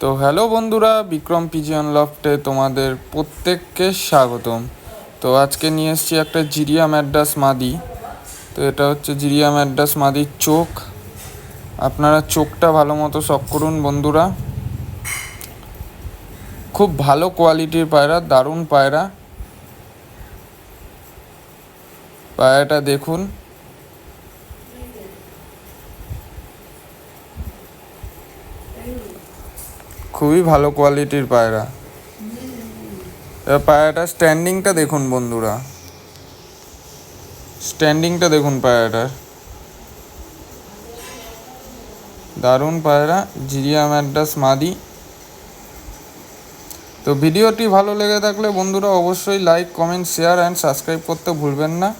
তো হ্যালো বন্ধুরা, বিক্রম পিজিয়ন লফটে তোমাদের প্রত্যেককে স্বাগতম। তো আজকে নিয়ে এসেছি একটা জিরিয়া ম্যাড্রাস মাদি। তো এটা হচ্ছে জিরিয়া ম্যাড্রাস মাদির চোখ। আপনারা চোখটা ভালো মতো শখ করুন বন্ধুরা। খুব ভালো কোয়ালিটির পায়রা, দারুণ পায়রা। পায়রাটা দেখুন, খুবই ভালো কোয়ালিটির পায়রা। পায়রাটার স্ট্যান্ডিংটা দেখুন বন্ধুরা, স্ট্যান্ডিংটা দেখুন পায়রাটার। দারুণ পায়রা, জিরিয়া ম্যাড্রাস মাদি। তো ভিডিওটি ভালো লেগে থাকলে বন্ধুরা অবশ্যই like, comment, share and subscribe করতে ভুলবেন না।